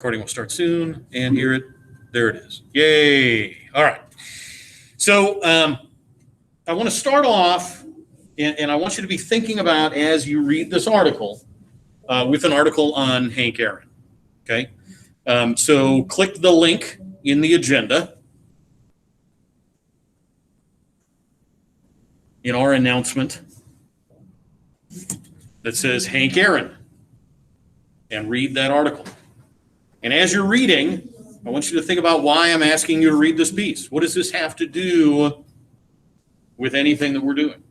Recording will start soon, and there it is. Yay! All right. So I want to start off, and I want you to be thinking about as you read this article, with an article on Hank Aaron. Okay. So click the link in the agenda in our announcement that says Hank Aaron, and read that article. And as you're reading, I want you to think about why I'm asking you to read this piece. What does this have to do with anything that we're doing?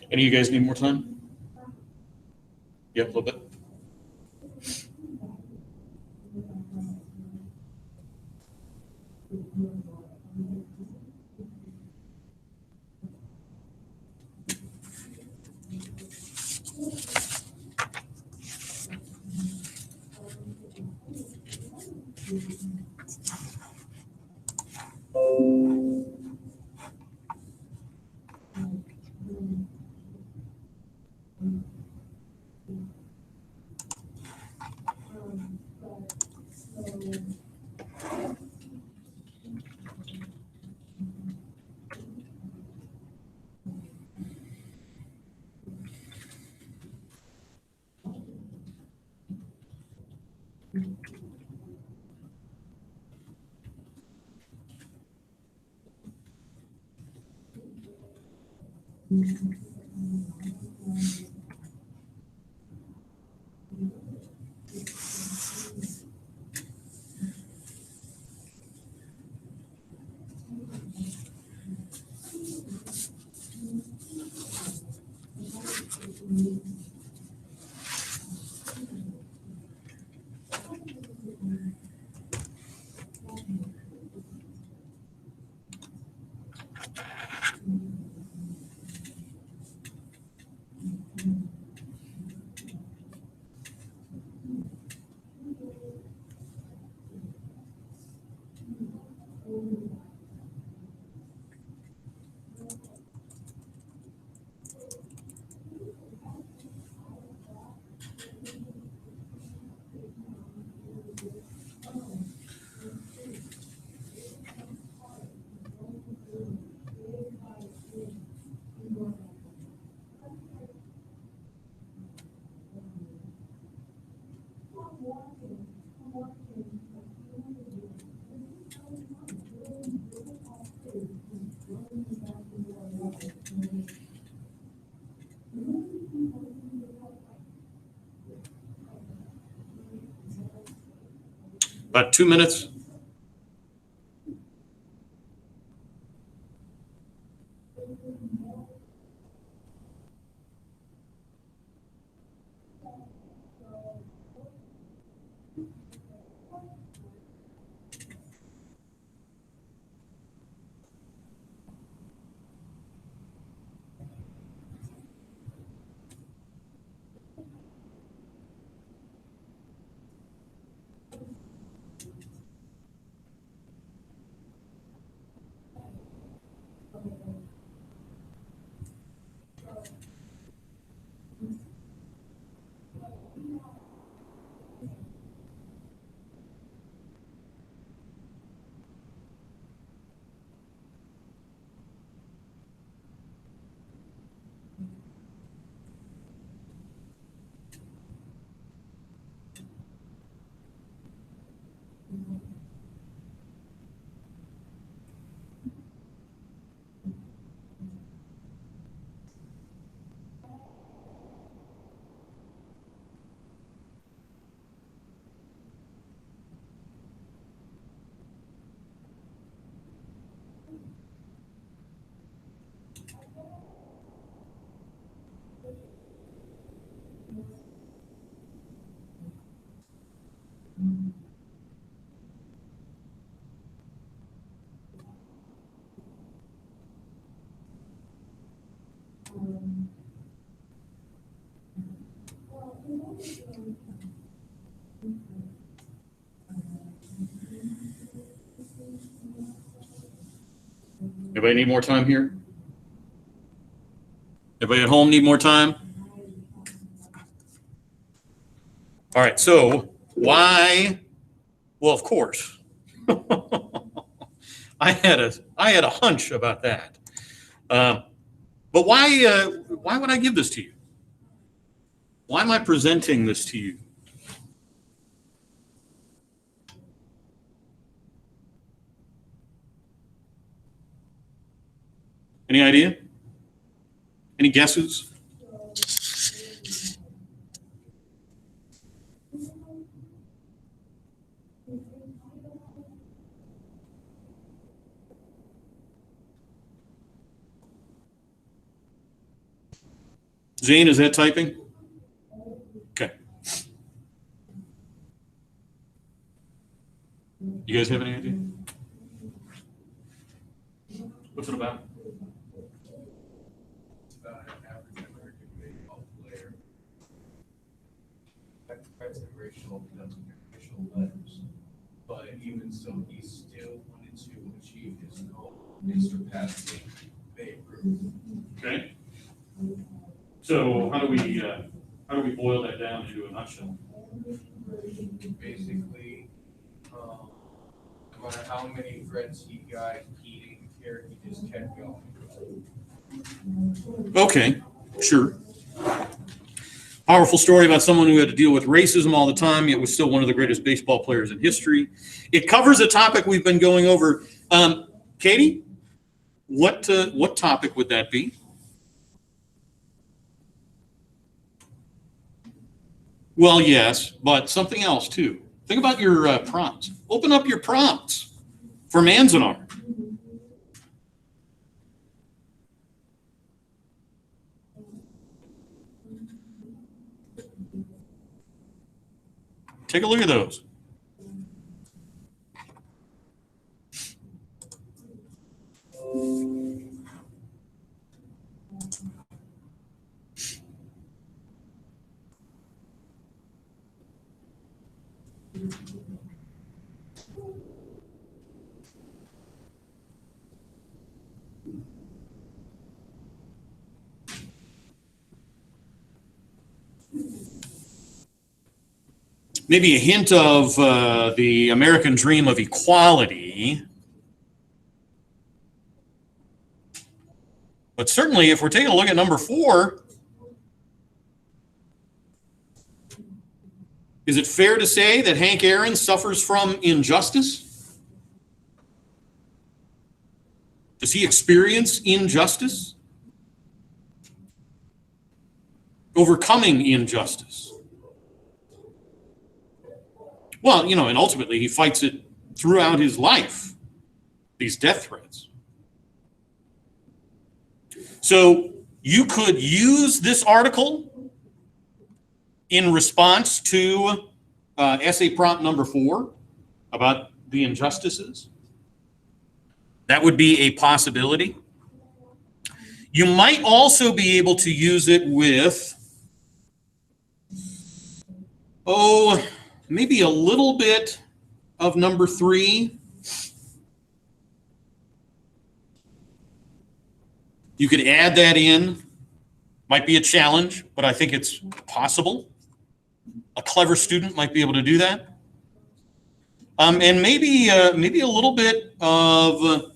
Any of you guys need more time? Yep, a little bit. About 2 minutes. Anybody need more time here? Everybody at home need more time? All right, so why? Well, of course. I had a hunch about that. But why would I give this to you? Why am I presenting this to you? Any idea? Any guesses? Zane, is that typing? Okay. You guys have any idea? What's it about? It's about an African American baseball player. That's the racial letters. But even so, he still wanted to achieve his goal and surpassing Babe Ruth. Okay. So how do we boil that down into a nutshell? Basically, no matter how many friends he got, he didn't care. He just kept going. Okay, sure. Powerful story about someone who had to deal with racism all the time, yet was still one of the greatest baseball players in history. It covers a topic we've been going over. Katie, what topic would that be? Well, yes, but something else too. Think about your prompts. Open up your prompts for Manzanar. Take a look at those. Maybe a hint of the American dream of equality. But certainly, if we're taking a look at number 4, is it fair to say that Hank Aaron suffers from injustice? Does he experience injustice? Overcoming injustice. Well, and ultimately he fights it throughout his life, these death threats. So you could use this article in response to essay prompt number 4 about the injustices. That would be a possibility. You might also be able to use it with, maybe a little bit of number 3. You could add that in. Might be a challenge, but I think it's possible. A clever student might be able to do that. And maybe a little bit of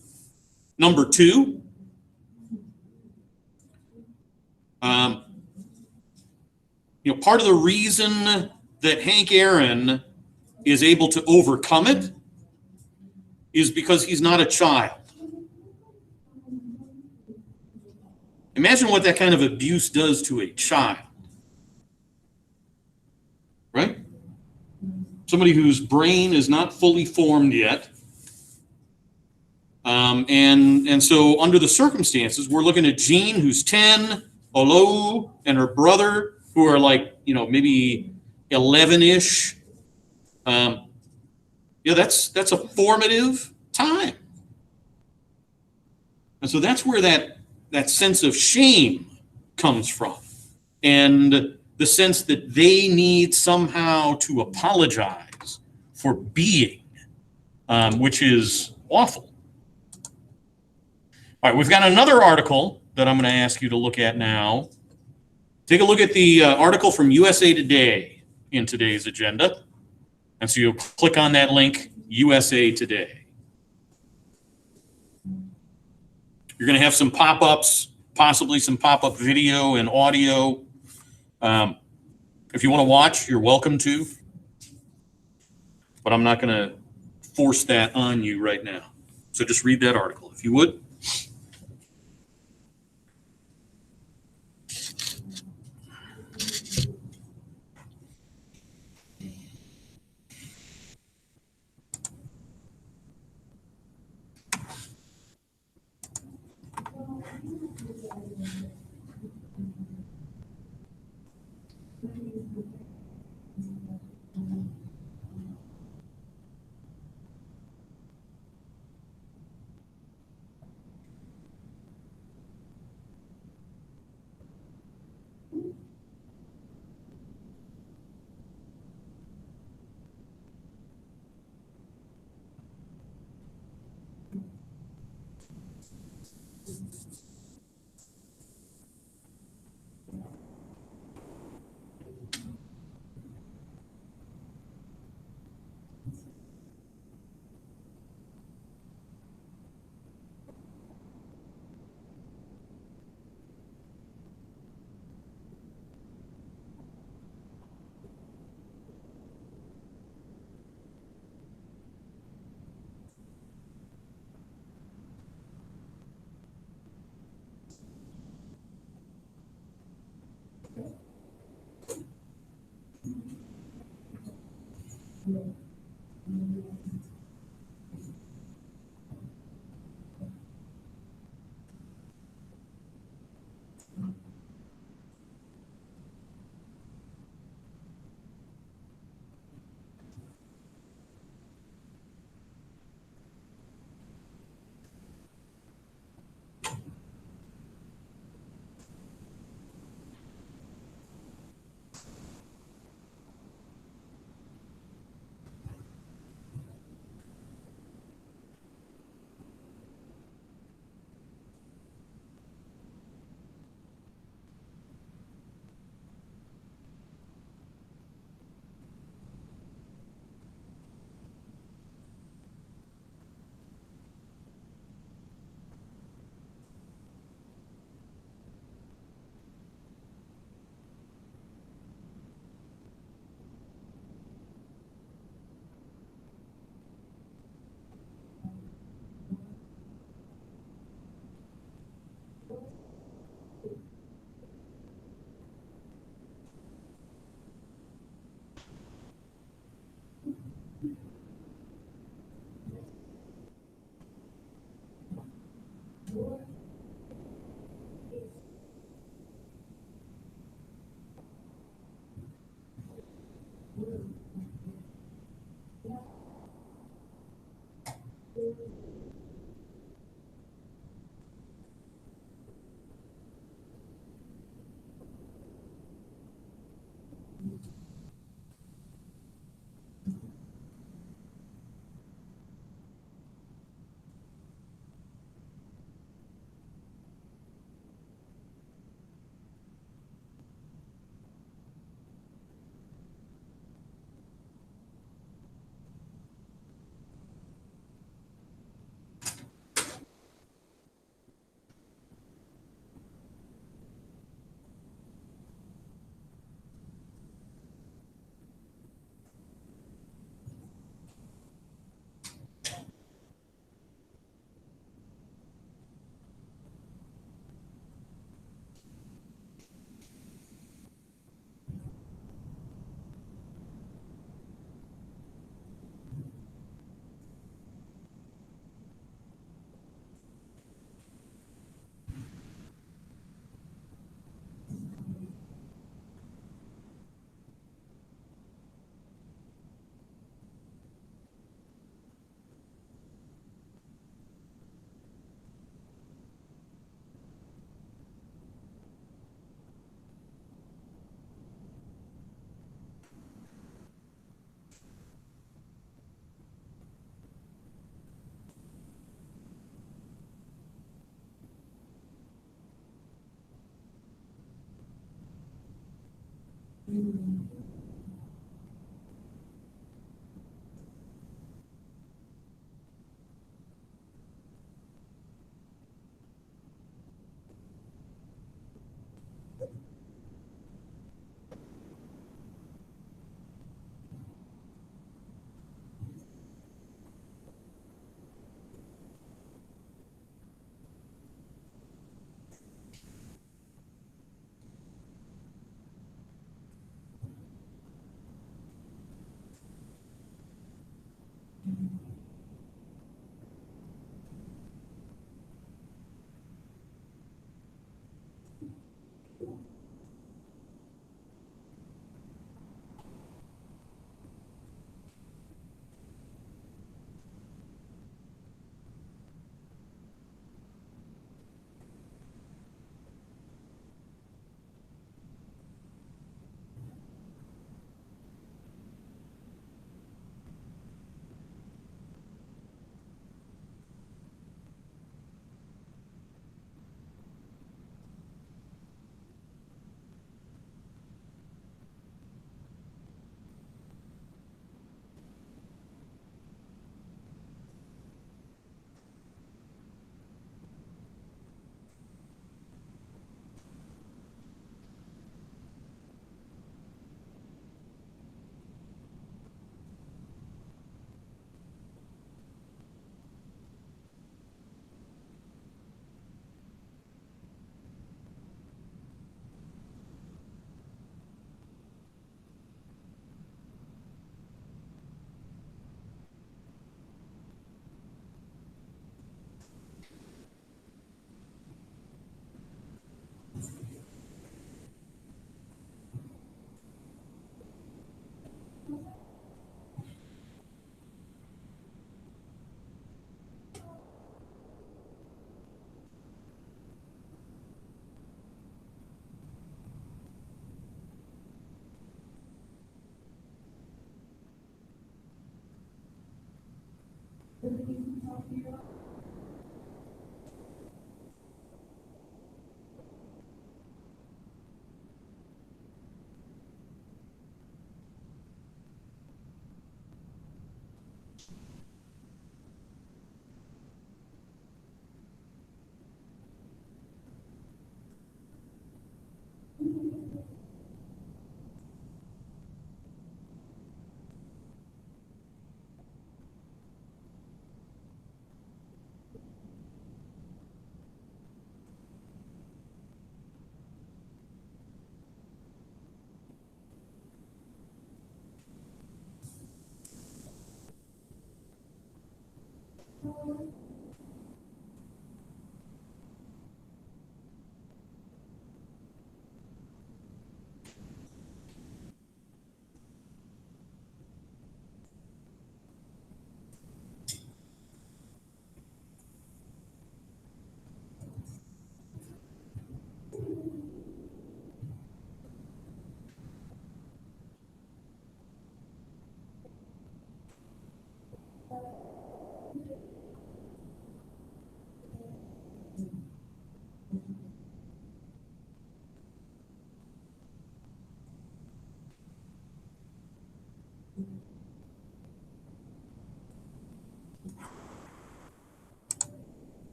number 2. Part of the reason that Hank Aaron is able to overcome it is because he's not a child. Imagine what that kind of abuse does to a child, right? Somebody whose brain is not fully formed yet. And so under the circumstances, we're looking at Jean, who's 10, Olo and her brother, who are like, maybe 11-ish. That's a formative time. And so that's where that sense of shame comes from. And the sense that they need somehow to apologize for being, which is awful. All right, we've got another article that I'm going to ask you to look at now. Take a look at the article from USA Today in today's agenda. And so you'll click on that link, USA Today. You're going to have some pop-ups, possibly some pop-up video and audio. If you want to watch, you're welcome to. But I'm not going to force that on you right now. So just read that article, if you would.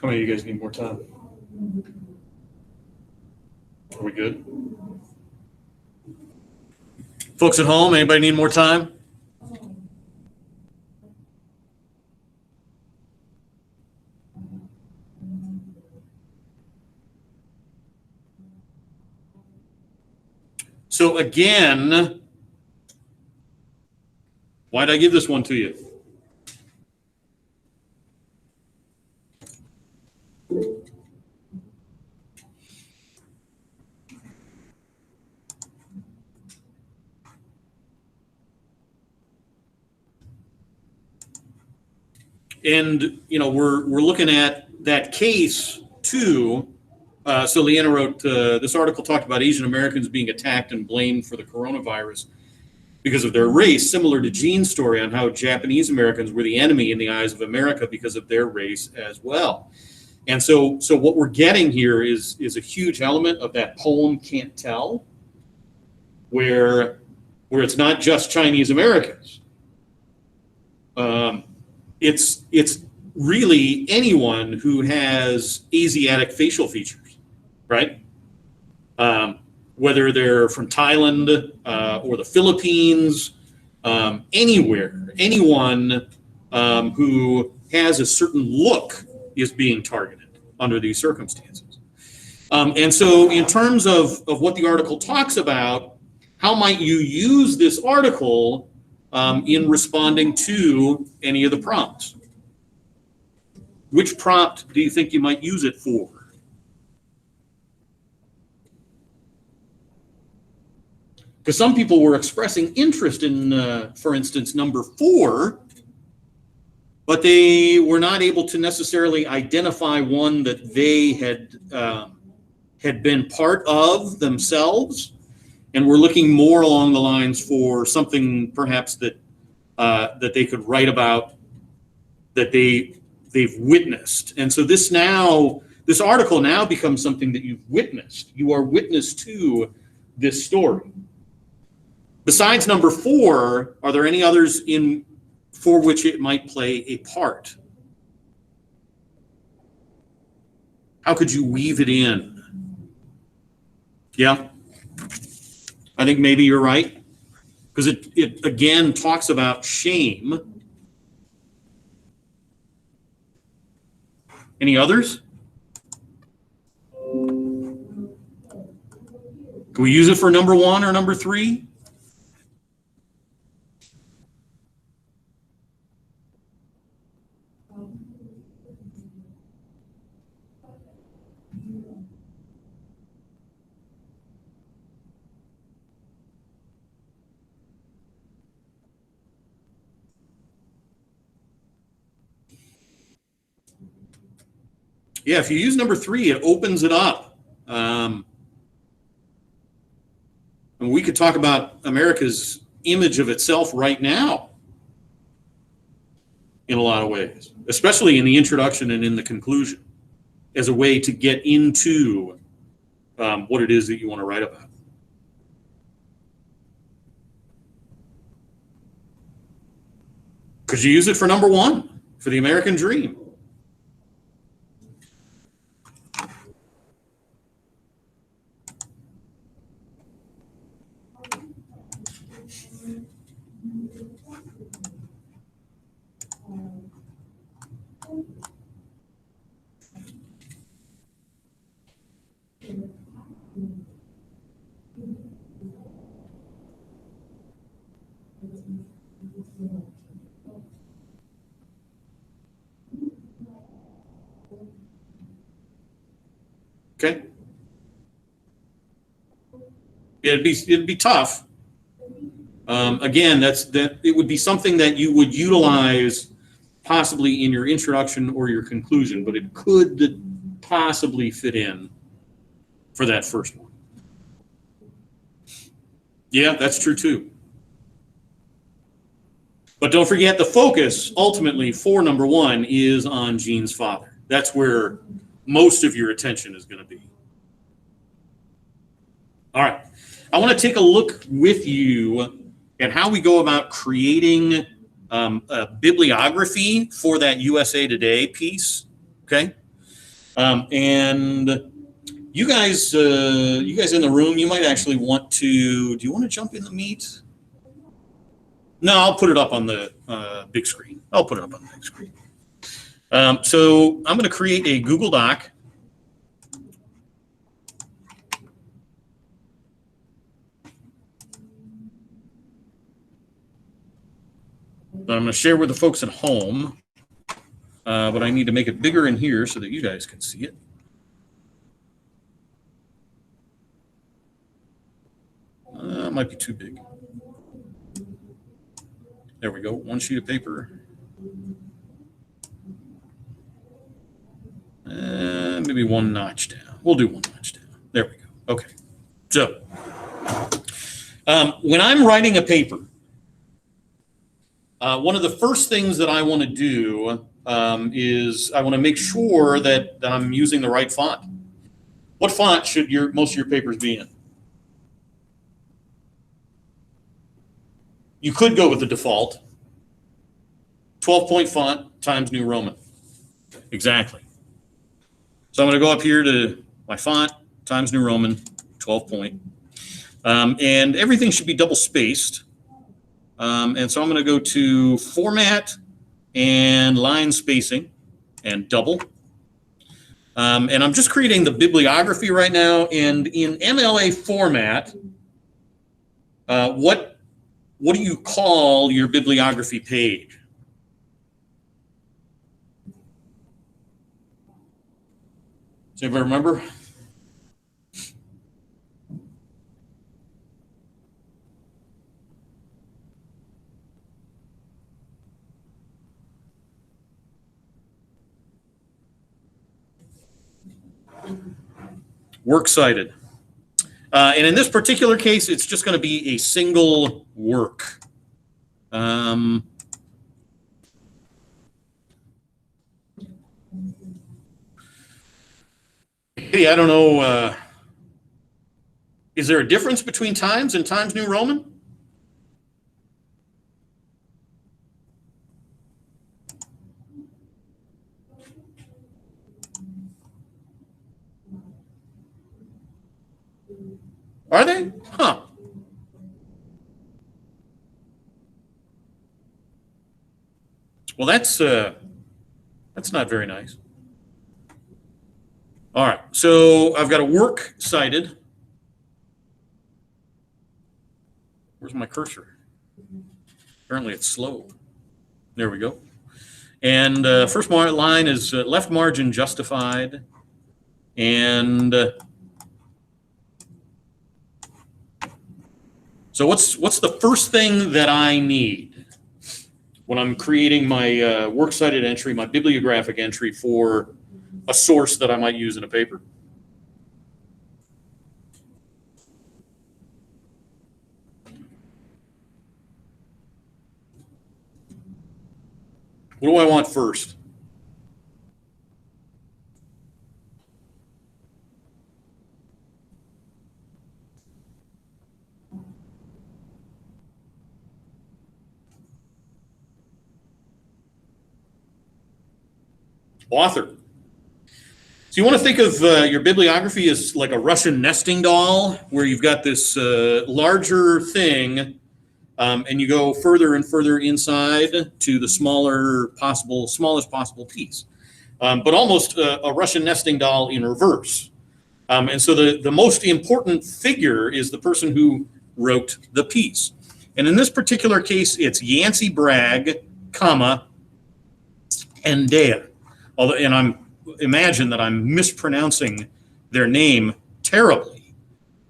How many of you guys need more time? Are we good? Folks at home, anybody need more time? So again, why did I give this one to you? And, you know, we're looking at that case too. So Leanna wrote, this article talked about Asian Americans being attacked and blamed for the coronavirus because of their race, similar to Gene's story on how Japanese Americans were the enemy in the eyes of America because of their race as well. And so what we're getting here is a huge element of that poem Can't Tell, where it's not just Chinese Americans. It's really anyone who has Asiatic facial features, right? Whether they're from Thailand or the Philippines, anywhere, anyone who has a certain look is being targeted under these circumstances. And so in terms of what the article talks about, how might you use this article in responding to any of the prompts? Which prompt do you think you might use it for? Because some people were expressing interest in, for instance, number 4, but they were not able to necessarily identify one that they had been part of themselves, and were looking more along the lines for something perhaps that they could write about, that they've witnessed. And so this article now becomes something that you've witnessed. You are witness to this story. Besides number 4, are there any others for which it might play a part? How could you weave it in? Yeah, I think maybe you're right, because it again talks about shame. Any others? Can we use it for number 1 or number 3? Yeah, if you use number 3, it opens it up. And we could talk about America's image of itself right now in a lot of ways, especially in the introduction and in the conclusion, as a way to get into what it is that you want to write about. Could you use it for number 1, for the American dream? Okay. It'd be tough. Again, it would be something that you would utilize possibly in your introduction or your conclusion, but it could possibly fit in for that first one. Yeah, that's true too. But don't forget, the focus ultimately for number 1 is on Gene's father. That's where most of your attention is going to be. All right. I want to take a look with you at how we go about creating a bibliography for that USA Today piece. Okay. And you guys in the room, you might actually want to, do you want to jump in the meet? No, I'll put it up on the big screen. I'll put it up on the big screen. So I'm going to create a Google Doc. That I'm going to share with the folks at home. But I need to make it bigger in here so that you guys can see it. It might be too big. There we go. One sheet of paper. Maybe one notch down. We'll do one notch down. There we go. Okay. So when I'm writing a paper, one of the first things that I want to do is I want to make sure that I'm using the right font. What font should most of your papers be in? You could go with the default 12-point font Times New Roman. Exactly. So I'm going to go up here to my font, Times New Roman, 12-point. And everything should be double spaced. And so I'm going to go to Format and Line Spacing and double. And I'm just creating the bibliography right now. And in MLA format, what do you call your bibliography page? Does anybody remember? Works cited. And in this particular case, it's just going to be a single work. Hey, I don't know. Is there a difference between Times and Times New Roman? Are they? Huh. Well, that's not very nice. All right, so I've got a work cited. Where's my cursor? Apparently it's slow. There we go. And first line is left margin justified. And so what's the first thing that I need when I'm creating my works cited entry, my bibliographic entry for a source that I might use in a paper? What do I want first? Author. So you want to think of your bibliography as like a Russian nesting doll, where you've got this larger thing, and you go further and further inside to the smallest possible piece. But almost a Russian nesting doll in reverse. And so the most important figure is the person who wrote the piece. And in this particular case, it's Yancey Bragg, comma, and Dea. And imagine that I'm mispronouncing their name terribly.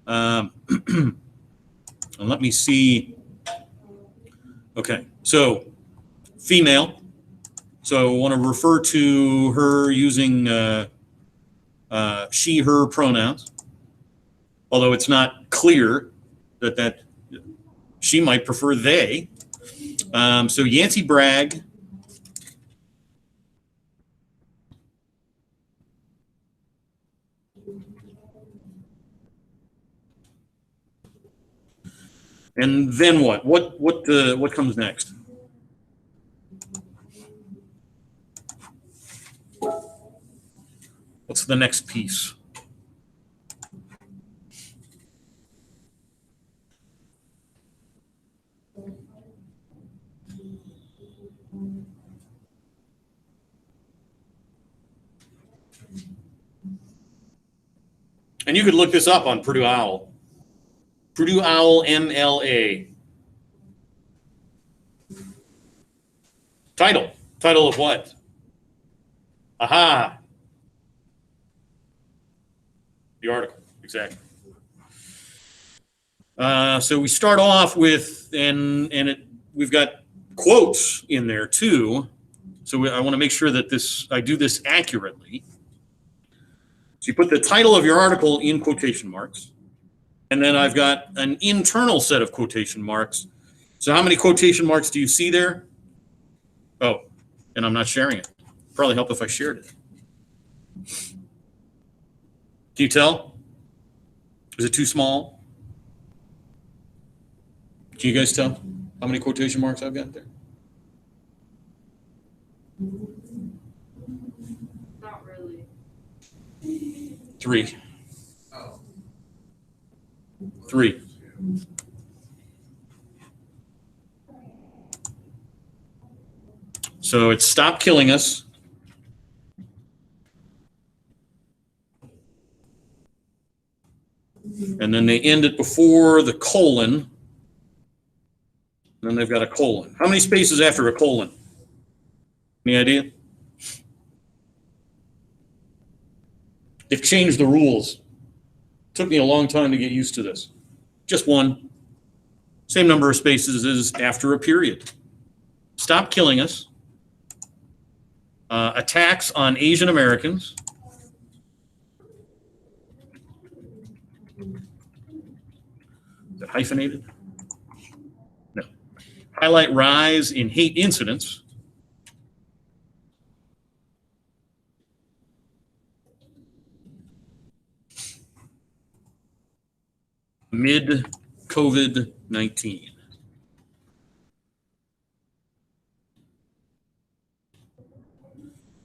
And let me see. Okay, so female. So I want to refer to her using she, her pronouns. Although it's not clear that she might prefer they. So Yancey Bragg. And then what? What comes next? What's the next piece? And you could look this up on Purdue Owl. Purdue Owl MLA. Title. Title of what? Aha. The article, exactly. So we start off with, we've got quotes in there too. So I want to make sure that I do this accurately. So you put the title of your article in quotation marks. And then I've got an internal set of quotation marks. So how many quotation marks do you see there? Oh, and I'm not sharing it. Probably help if I shared it. Can you tell? Is it too small? Can you guys tell how many quotation marks I've got there? Not really. 3. Oh. 3. So it's stop killing us. And then they end it before the colon. And then they've got a colon. How many spaces after a colon? Any idea? They've changed the rules. Took me a long time to get used to this. Just one. Same number of spaces as after a period. Stop killing us. Attacks on Asian Americans. Is it hyphenated? No. Highlight rise in hate incidents. Mid COVID-19.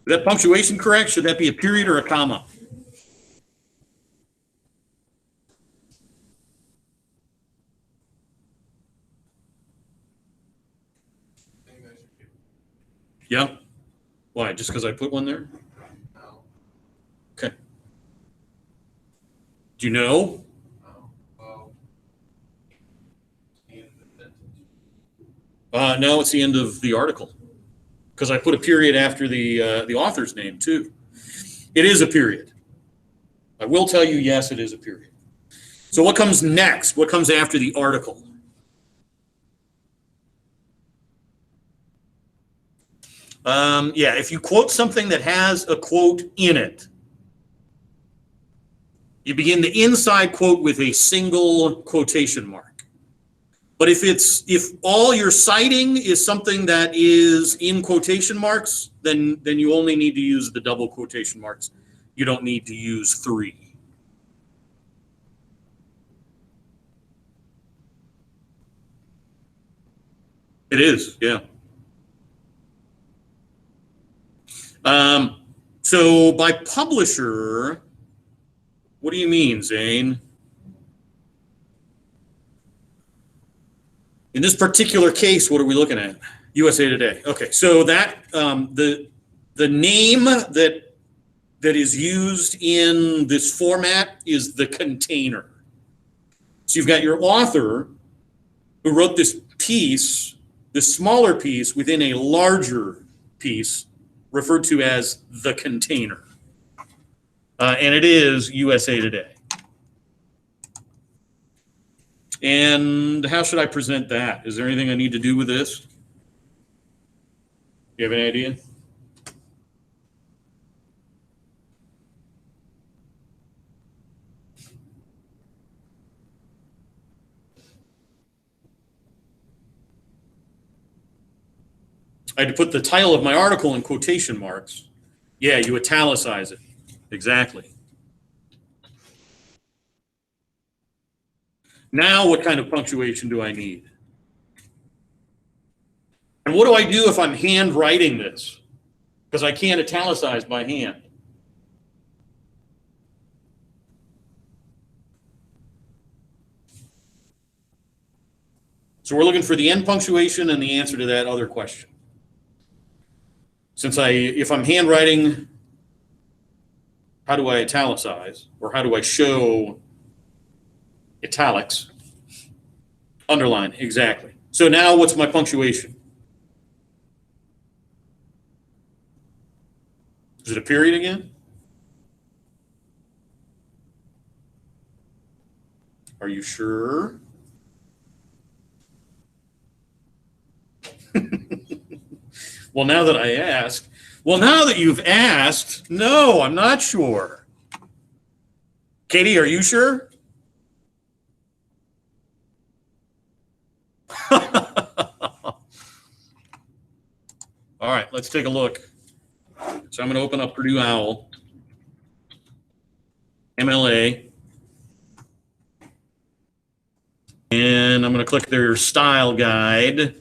Is that punctuation correct? Should that be a period or a comma? Yeah? Why? Just because I put one there? No. Okay. Do you know? No. Well. And the sentence. No, it's the end of the article. Because I put a period after the author's name, too. It is a period. I will tell you, yes, it is a period. So what comes next? What comes after the article? Yeah, if you quote something that has a quote in it, you begin the inside quote with a single quotation mark. But if all you're citing is something that is in quotation marks, then you only need to use the double quotation marks. You don't need to use 3. It is, yeah. So by publisher, what do you mean, Zane? In this particular case, what are we looking at? USA Today. Okay, so that the name that is used in this format is the container. So you've got your author who wrote this piece, this smaller piece within a larger piece, referred to as the container. And it is USA Today. And how should I present that? Is there anything I need to do with this? You have any idea? I had to put the title of my article in quotation marks. Yeah, you italicize it. Exactly. Now, what kind of punctuation do I need? And what do I do if I'm handwriting this? Because I can't italicize by hand. So we're looking for the end punctuation and the answer to that other question. Since if I'm handwriting, how do I italicize, or how do I show italics? Underline, exactly. So now what's my punctuation? Is it a period again? Are you sure? Well, now that I asked, well, now that you've asked, no, I'm not sure. Katie, are you sure? All right, let's take a look. So I'm going to open up Purdue OWL, MLA, and I'm going to click their style guide.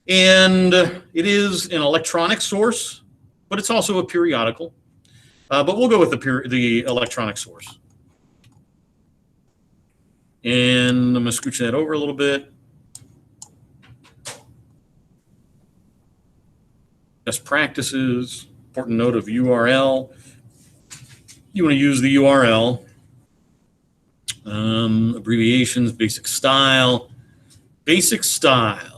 And it is an electronic source, but it's also a periodical. But we'll go with the electronic source. And I'm going to scooch that over a little bit. Best practices, important note of URL. You want to use the URL. Abbreviations, basic style. Basic style.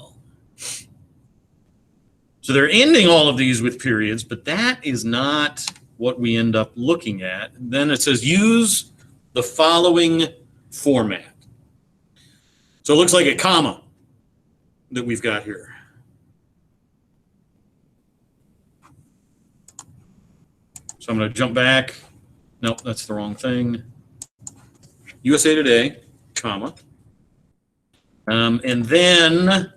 So they're ending all of these with periods, but that is not what we end up looking at. Then it says use the following format. So it looks like a comma that we've got here. So I'm going to jump back. Nope, that's the wrong thing. USA Today, comma. And then,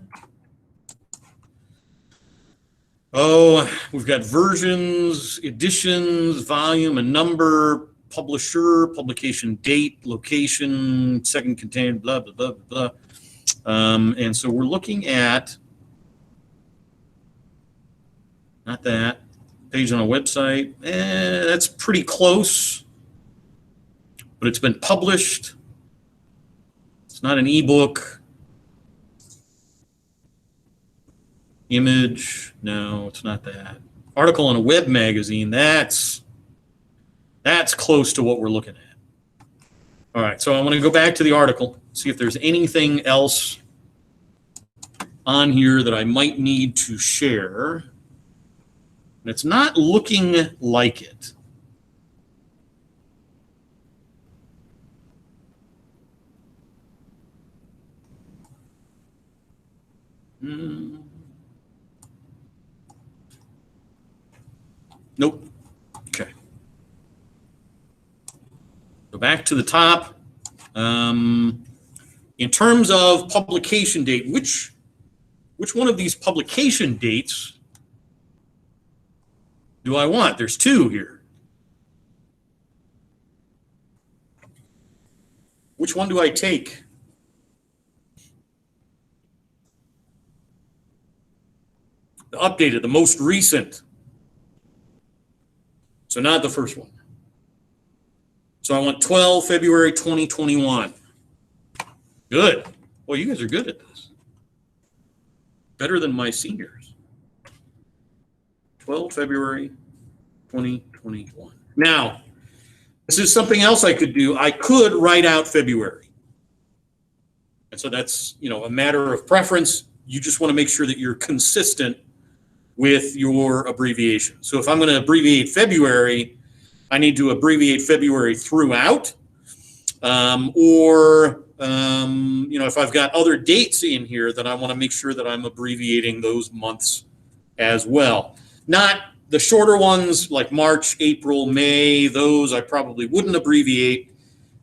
we've got versions, editions, volume, and number, publisher, publication date, location, second contained, blah, blah, blah, blah, blah. And so we're looking at, not that, page on a website. That's pretty close, but it's been published. It's not an ebook. Image, no, it's not that. Article in a web magazine, that's close to what we're looking at. All right, so I'm going to go back to the article, see if there's anything else on here that I might need to share. And it's not looking like it. Nope. Okay. Go back to the top. In terms of publication date, which one of these publication dates do I want? There's two here. Which one do I take? The updated, the most recent. So not the first one. So I want 12 February 2021. Good. Well, you guys are good at this. Better than my seniors. 12 February 2021. Now, this is something else I could do. I could write out February. And so that's, a matter of preference. You just want to make sure that you're consistent with your abbreviation. So if I'm going to abbreviate February, I need to abbreviate February throughout. If I've got other dates in here, then I want to make sure that I'm abbreviating those months as well. Not the shorter ones like March, April, May, those I probably wouldn't abbreviate.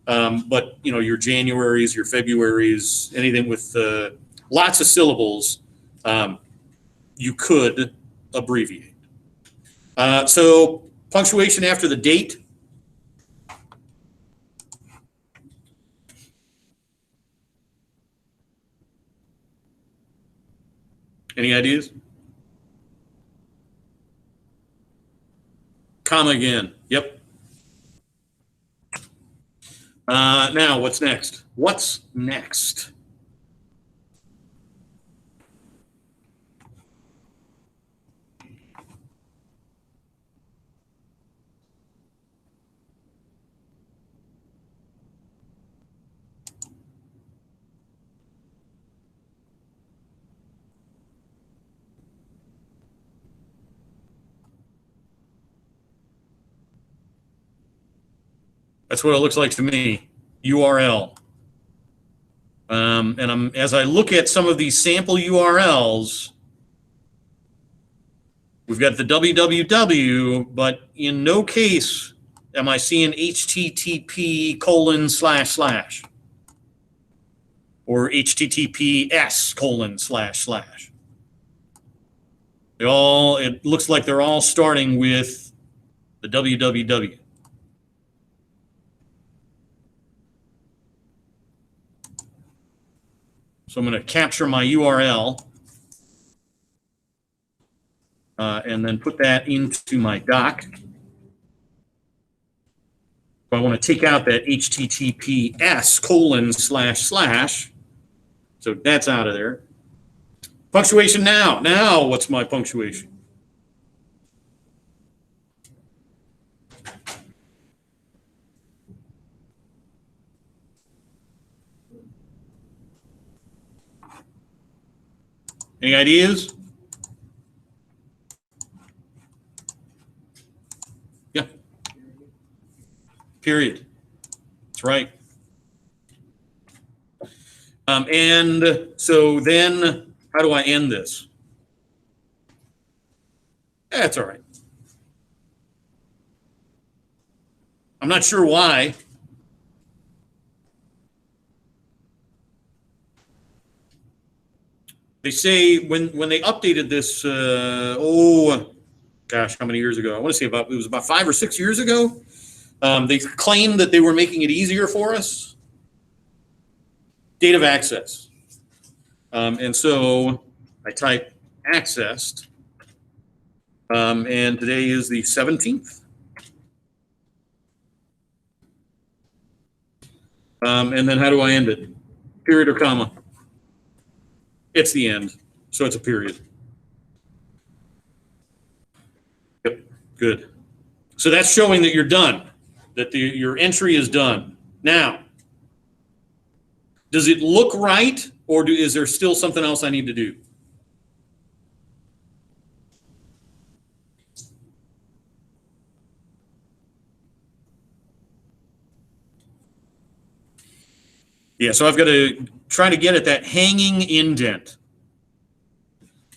But your Januaries, your Februaries, anything with lots of syllables, you could abbreviate. So punctuation after the date. Any ideas? Comma again. Yep. Now, what's next? What's next? That's what it looks like to me. URL. And as I look at some of these sample URLs, we've got the www, but in no case am I seeing http:// or https://. It looks like they're all starting with the www. So I'm going to capture my URL and then put that into my doc. I want to take out that https://. So that's out of there. Punctuation now. Now, what's my punctuation? Any ideas? Yeah. Period. That's right. And so then, how do I end this? That's all right. I'm not sure why. They say when they updated this, gosh, how many years ago? I want to say it was about 5 or 6 years ago. They claimed that they were making it easier for us. Date of access. And so I type accessed, and today is the 17th. And then how do I end it? Period or comma? It's the end, so it's a period. Yep, good. So that's showing that you're done, that your entry is done. Now, does it look right, or is there still something else I need to do? Yeah, so I've got to try to get at that hanging indent.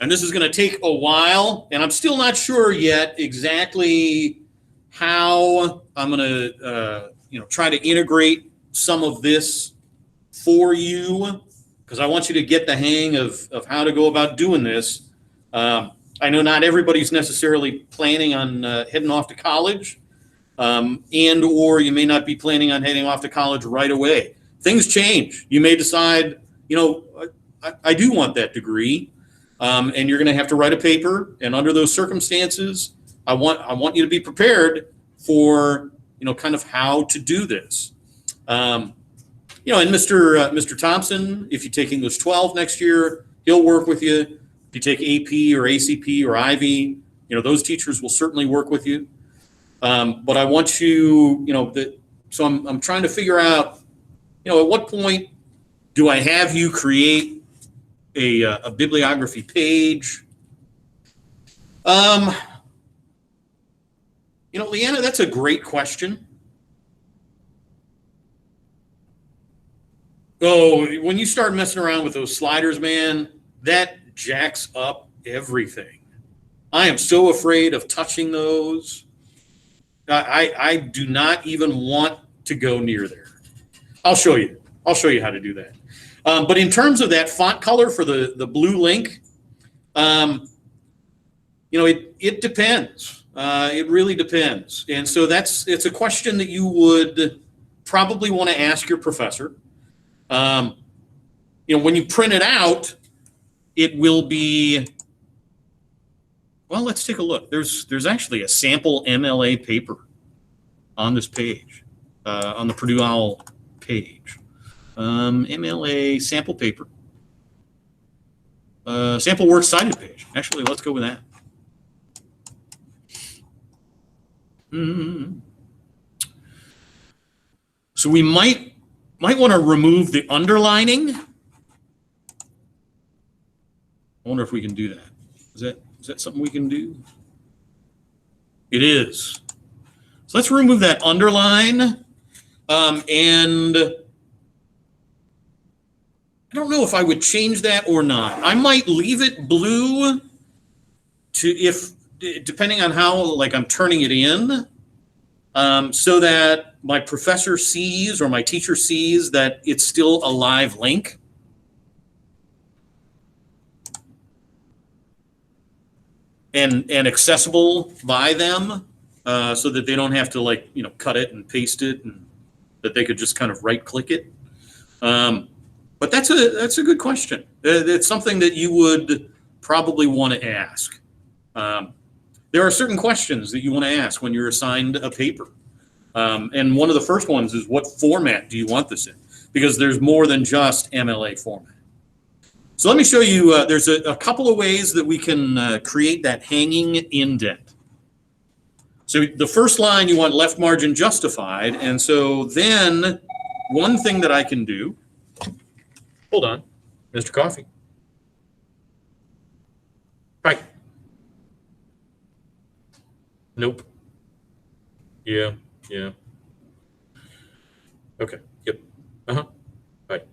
And this is going to take a while, and I'm still not sure yet exactly how I'm going to try to integrate some of this for you, because I want you to get the hang of how to go about doing this. I know not everybody's necessarily planning on heading off to college, and or you may not be planning on heading off to college right away. Things change. You may decide, I do want that degree, and you're going to have to write a paper. And under those circumstances, I want you to be prepared for kind of how to do this. And Mr. Thompson, if you take English 12 next year, he'll work with you. If you take AP or ACP or Ivy, those teachers will certainly work with you. But I want you, so I'm trying to figure out, at what point do I have you create a bibliography page? Leanna, that's a great question. Oh, when you start messing around with those sliders, man, that jacks up everything. I am so afraid of touching those. I do not even want to go near there. I'll show you how to do that. But in terms of that font color for the blue link, it depends. It really depends. And so it's a question that you would probably want to ask your professor. When you print it out, it will be, well, let's take a look. There's actually a sample MLA paper on this page, on the Purdue OWL page. MLA sample paper. Sample works cited page. Actually, let's go with that. So we might want to remove the underlining. I wonder if we can do that. Is that something we can do? It is. So let's remove that underline. And I don't know if I would change that or not. I might leave it blue depending on how like I'm turning it in, so that my professor sees or my teacher sees that it's still a live link. And accessible by them, so that they don't have to like, cut it and paste it, and that they could just kind of right click it. But that's a good question. It's something that you would probably want to ask. There are certain questions that you want to ask when you're assigned a paper. And one of the first ones is, what format do you want this in? Because there's more than just MLA format. So let me show you, there's a couple of ways that we can create that hanging indent. So the first line, you want left margin justified. And so then one thing that I can do, hold on, Mr. Coffee. Right. Nope. Yeah. Okay, yep. Right.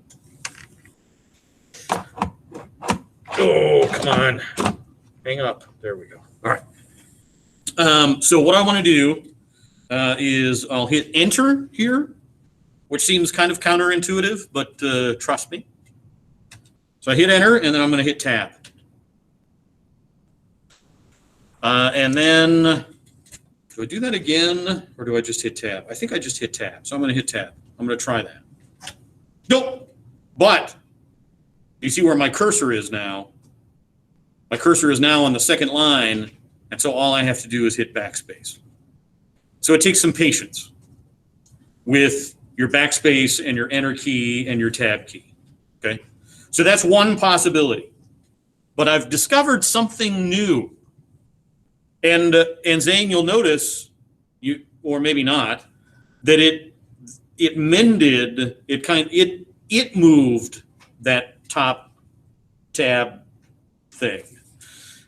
Oh, come on. Hang up. There we go. All right. So what I want to do is I'll hit enter here, which seems kind of counterintuitive, but trust me. So I hit enter, and then I'm going to hit tab. And then, do I do that again, or do I just hit tab? I think I just hit tab, so I'm going to hit tab. I'm going to try that. Nope. But you see where my cursor is now? My cursor is now on the second line, and so all I have to do is hit backspace. So it takes some patience with your backspace and your enter key and your tab key, okay? So that's one possibility. But I've discovered something new. And Zane, you'll notice, or maybe not, that it mended, it moved that top tab thing.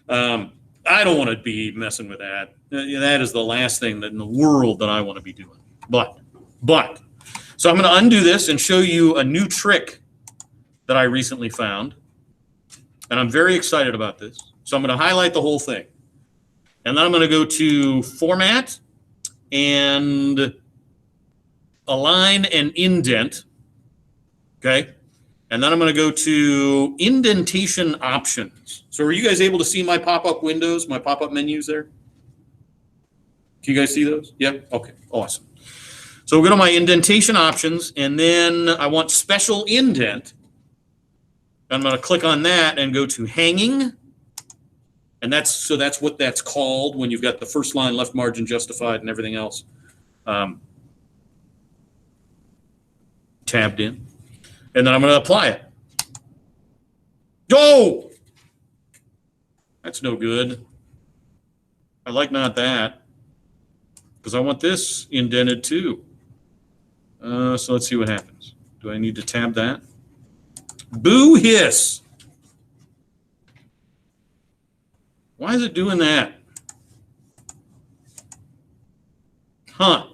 I don't want to be messing with that. That is the last thing that in the world that I want to be doing. But, so I'm going to undo this and show you a new trick that I recently found. And I'm very excited about this. So I'm going to highlight the whole thing. And then I'm going to go to Format and Align and Indent. Okay. And then I'm going to go to Indentation Options. So are you guys able to see my pop-up windows, my pop-up menus there? Can you guys see those? Yep. Okay. Awesome. So we'll go to my Indentation Options, and then I want Special Indent. I'm going to click on that and go to Hanging. And that's what that's called when you've got the first line left margin justified and everything else tabbed in. And then I'm going to apply it. Go! That's no good. I like not that, because I want this indented too. So let's see what happens. Do I need to tab that? Boo hiss. Why is it doing that? Huh.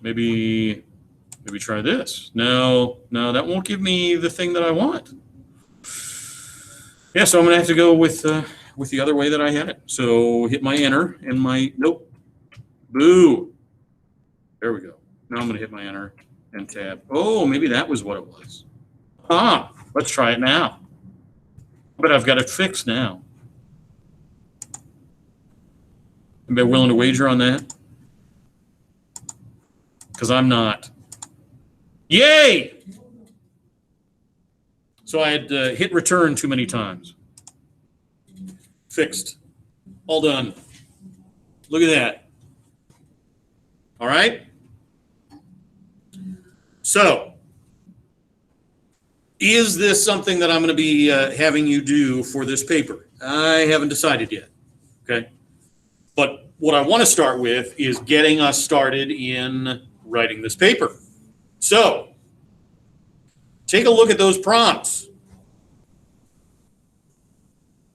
Maybe try this. No, that won't give me the thing that I want. Yeah, so I'm gonna have to go with the other way that I had it. So hit my enter and my, nope, boo. There we go. Now I'm gonna hit my enter and tab. Oh, maybe that was what it was. Let's try it now. But I've got it fixed now. Anybody willing to wager on that? Because I'm not. Yay! So I had hit return too many times. Fixed. All done. Look at that. All right? So, is this something that I'm going to be having you do for this paper? I haven't decided yet. Okay? But what I want to start with is getting us started in writing this paper. So, take a look at those prompts.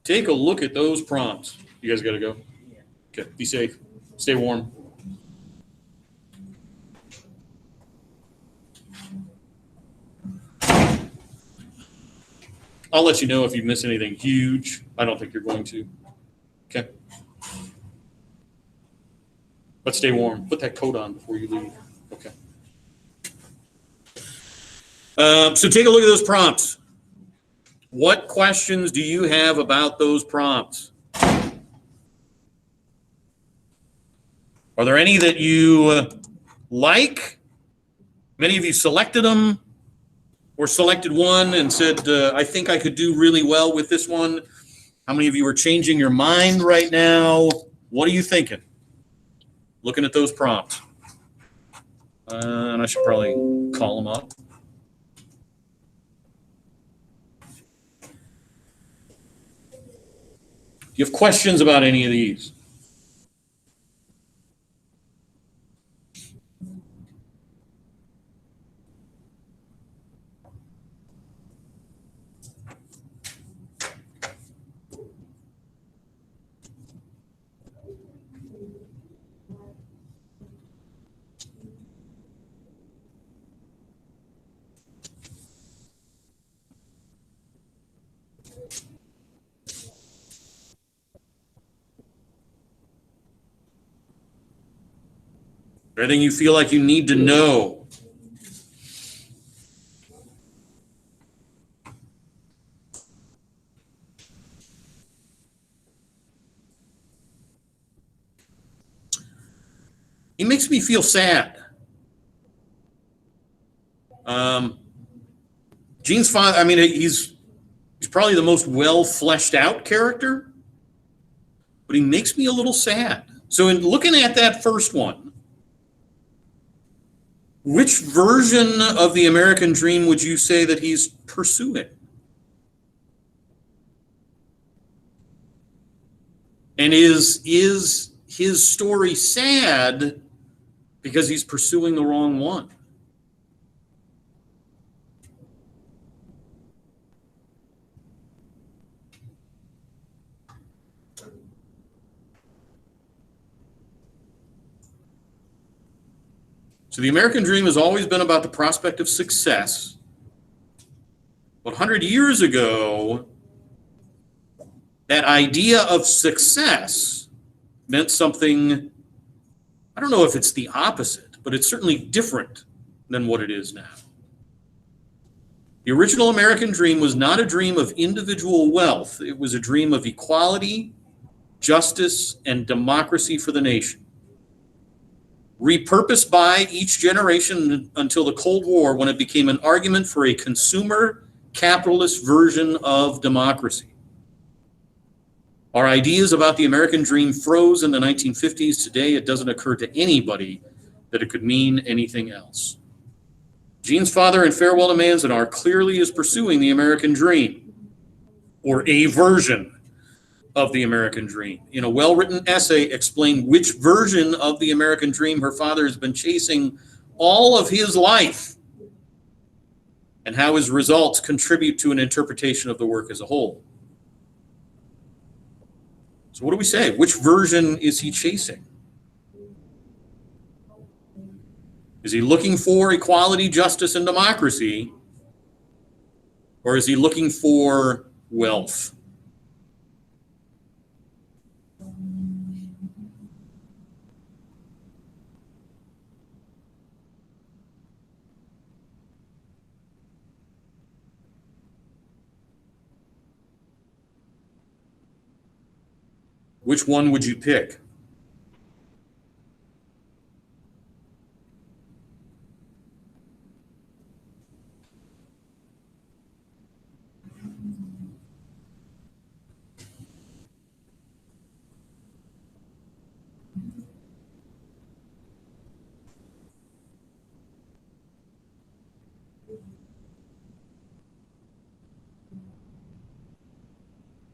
take a look at those prompts. You guys got to go? Okay, be safe. Stay warm. I'll let you know if you miss anything huge. I don't think you're going to. Okay. But stay warm. Put that coat on before you leave. Okay. So take a look at those prompts. What questions do you have about those prompts? Are there any that you like? Many of you selected them or selected one and said, I think I could do really well with this one. How many of you are changing your mind right now? What are you thinking? Looking at those prompts. And I should probably call them up. Do you have questions about any of these? Anything you feel like you need to know? He makes me feel sad. Gene's father, I mean, he's probably the most well fleshed out character, but he makes me a little sad. So in looking at that first one, which version of the American dream would you say that he's pursuing? And is his story sad because he's pursuing the wrong one? So the American dream has always been about the prospect of success. But 100 years ago, that idea of success meant something, I don't know if it's the opposite, but it's certainly different than what it is now. The original American dream was not a dream of individual wealth. It was a dream of equality, justice, and democracy for the nation. Repurposed by each generation until the Cold War, when it became an argument for a consumer capitalist version of democracy. Our ideas about the American dream froze in the 1950s. Today, it doesn't occur to anybody that it could mean anything else. Gene's father in Farewell to Manzanar clearly is pursuing the American dream, or a version of the American dream. In a well-written essay, explain which version of the American dream her father has been chasing all of his life, and how his results contribute to an interpretation of the work as a whole. So what do we say? Which version is he chasing? Is he looking for equality, justice, and democracy? Or is he looking for wealth? Which one would you pick?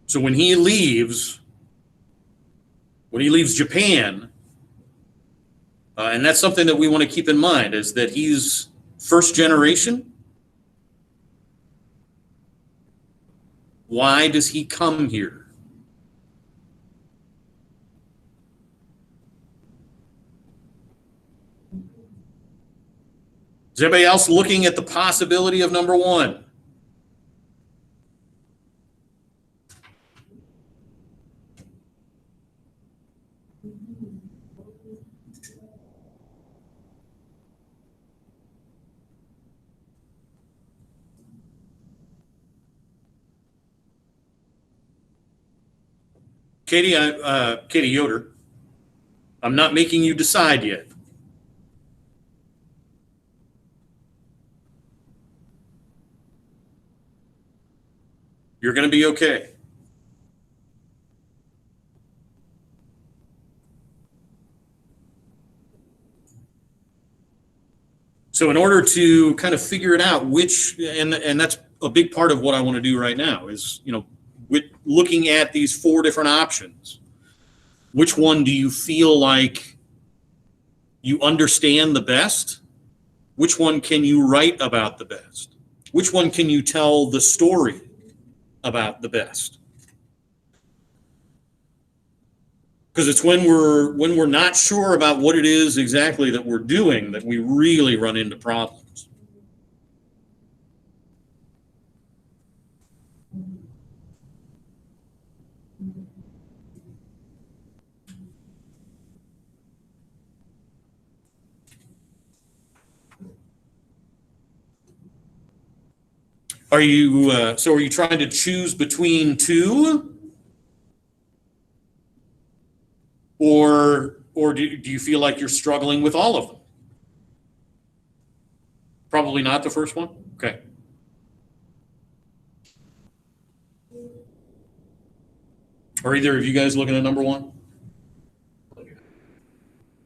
So when he leaves Japan, and that's something that we want to keep in mind, is that he's first generation. Why does he come here? Is everybody else looking at the possibility of number one? Katie Yoder, I'm not making you decide yet. You're going to be okay. So in order to kind of figure it out, and that's a big part of what I want to do right now is, with looking at these four different options, which one do you feel like you understand the best? Which one can you write about the best? Which one can you tell the story about the best? Because it's when we're not sure about what it is exactly that we're doing that we really run into problems. Are you trying to choose between two? Or do you feel like you're struggling with all of them? Probably not the first one? Okay. Are either of you guys looking at number one?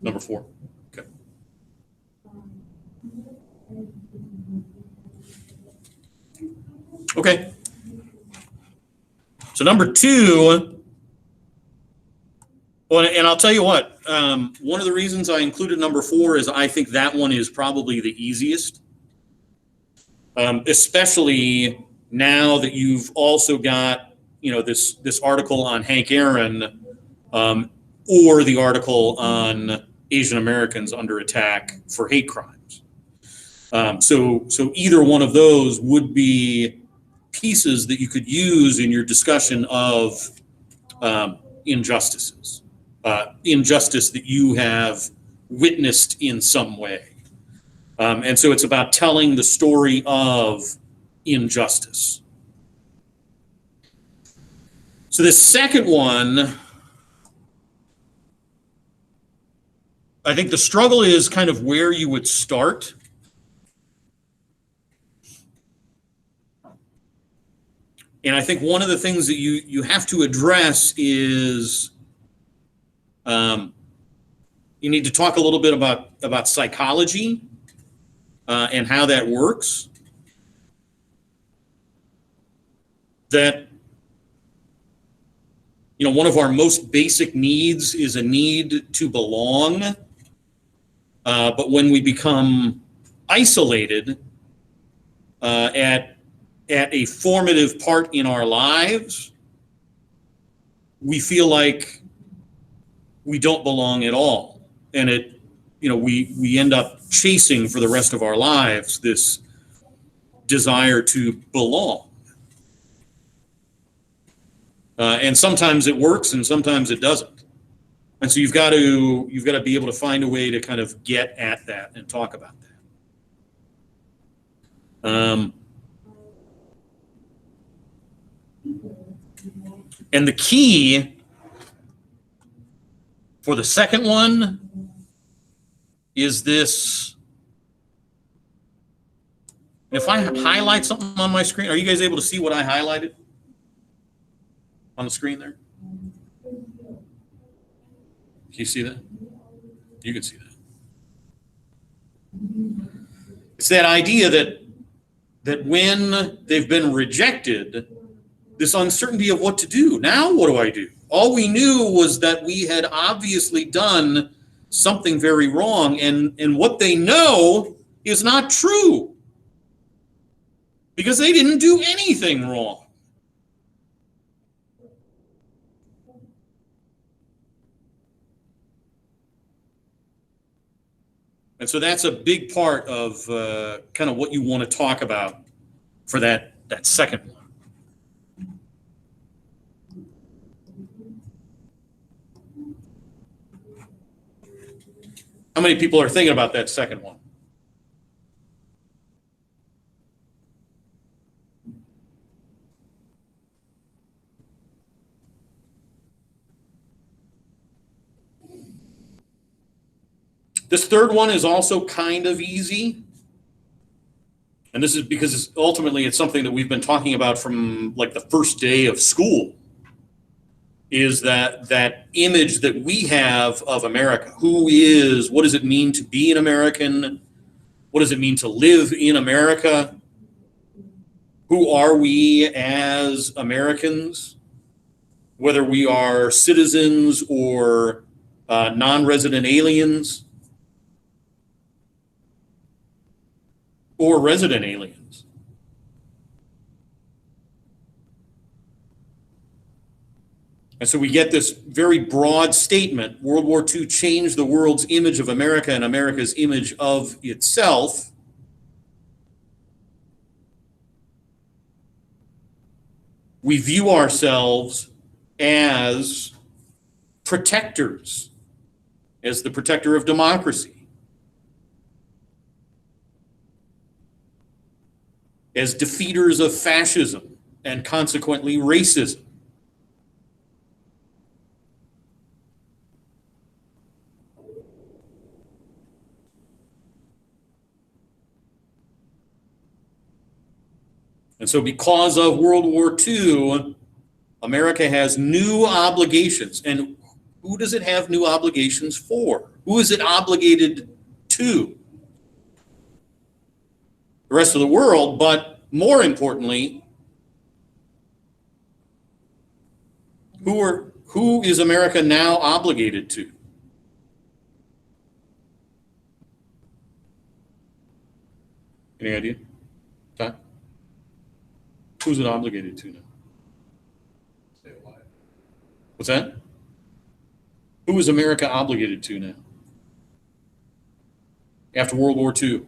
Number four? Okay. Okay. So number two, well, and I'll tell you what, one of the reasons I included number four is I think that one is probably the easiest, especially now that you've also got, this article on Hank Aaron, or the article on Asian Americans under attack for hate crimes. So either one of those would be pieces that you could use in your discussion of injustices, injustice that you have witnessed in some way. And so it's about telling the story of injustice. So the second one, I think the struggle is kind of where you would start. And I think one of the things that you have to address is you need to talk a little bit about psychology and how that works. That, one of our most basic needs is a need to belong. But when we become isolated at a formative part in our lives, we feel like we don't belong at all. And we end up chasing for the rest of our lives this desire to belong. And sometimes it works and sometimes it doesn't. And so you've got to be able to find a way to kind of get at that and talk about that. And the key for the second one is this. If I highlight something on my screen, are you guys able to see what I highlighted on the screen there? Can you see that? You can see that. It's that idea that when they've been rejected, this uncertainty of what to do. Now what do I do? All we knew was that we had obviously done something very wrong, and what they know is not true because they didn't do anything wrong. And so that's a big part of kind of what you want to talk about for that second one. How many people are thinking about that second one? This third one is also kind of easy. And this is because ultimately it's something that we've been talking about from like the first day of school, is that image that we have of America. What does it mean to be an American? What does it mean to live in America? Who are we as Americans? Whether we are citizens or non-resident aliens or resident aliens. And so we get this very broad statement: World War II changed the world's image of America and America's image of itself. We view ourselves as protectors, as the protector of democracy, as defeaters of fascism and consequently racism. And so because of World War II, America has new obligations. And who does it have new obligations for? Who is it obligated to? The rest of the world, but more importantly, who is America now obligated to? Any idea? Ty? Who's it obligated to now? Say what? What's that? Who is America obligated to now? After World War II?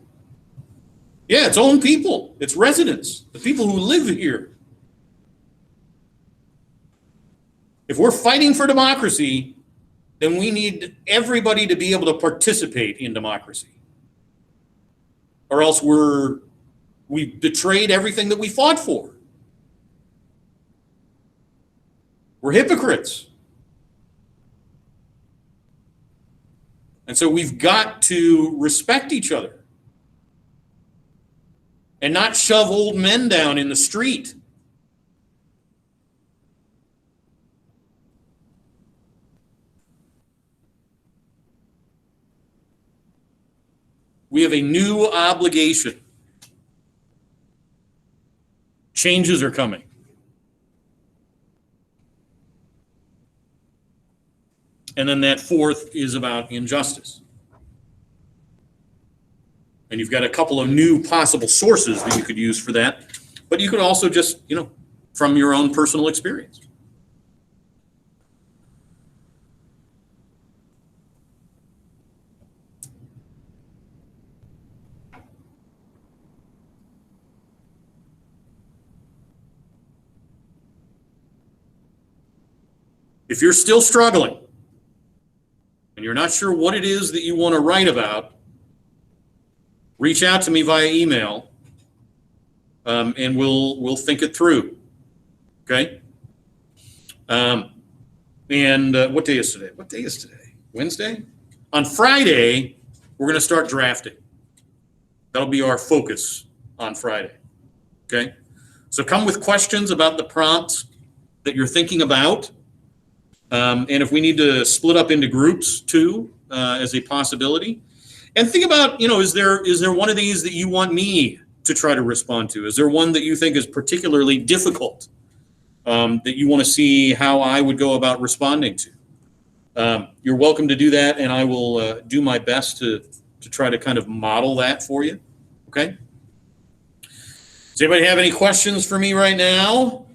Yeah, its own people, its residents, the people who live here. If we're fighting for democracy, then we need everybody to be able to participate in democracy. Or else we've betrayed everything that we fought for. We're hypocrites. And so we've got to respect each other and not shove old men down in the street. We have a new obligation. Changes are coming. And then that fourth is about injustice. And you've got a couple of new possible sources that you could use for that, but you could also just, from your own personal experience. If you're still struggling and you're not sure what it is that you want to write about, reach out to me via email, and we'll think it through. Okay. And what day is today? What day is today? Wednesday? On Friday, we're going to start drafting. That'll be our focus on Friday. Okay. So come with questions about the prompts that you're thinking about. And if we need to split up into groups too, as a possibility. And think about, is there one of these that you want me to try to respond to? Is there one that you think is particularly difficult, that you want to see how I would go about responding to? You're welcome to do that, and I will do my best to try to kind of model that for you. Okay? Does anybody have any questions for me right now?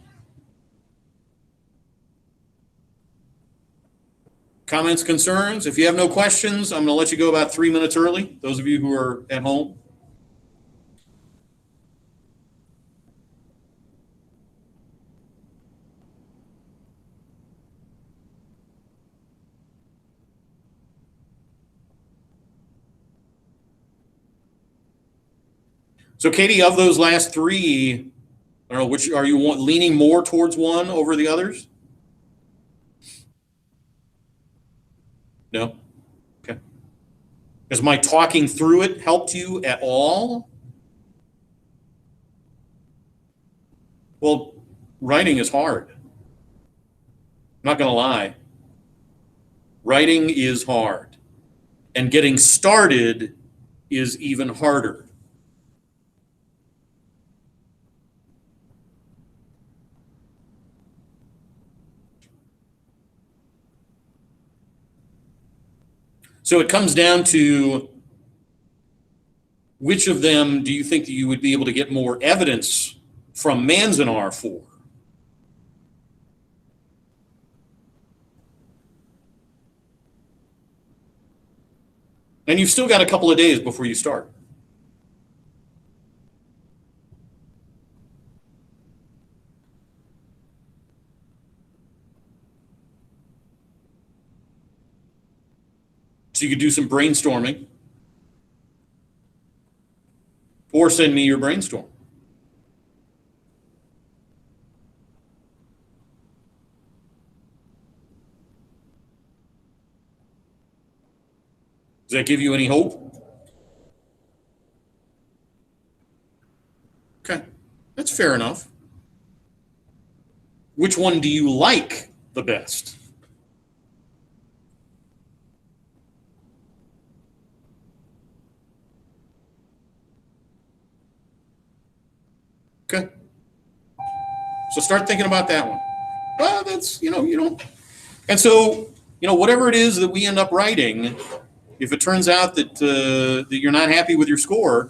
Comments, concerns? If you have no questions, I'm going to let you go about 3 minutes early, those of you who are at home. So Katie, of those last three, I don't know, which are you leaning more towards one over the others? No? Okay. Has my talking through it helped you at all? Well, writing is hard. I'm not going to lie. Writing is hard. And getting started is even harder. So it comes down to which of them do you think that you would be able to get more evidence from Manzanar for? And you've still got a couple of days before you start. So you could do some brainstorming or send me your brainstorm. Does that give you any hope? Okay, that's fair enough. Which one do you like the best? Okay. So start thinking about that one. Well, that's, you don't. And so, whatever it is that we end up writing, if it turns out that that you're not happy with your score,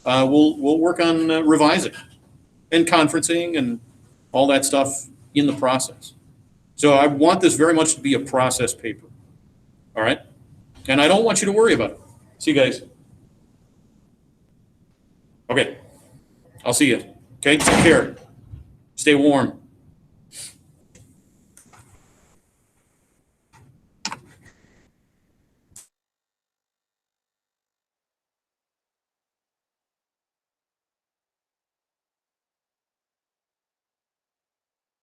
we'll work on revising and conferencing and all that stuff in the process. So I want this very much to be a process paper. All right? And I don't want you to worry about it. See you guys. Okay. I'll see you. Okay? Take care. Stay warm.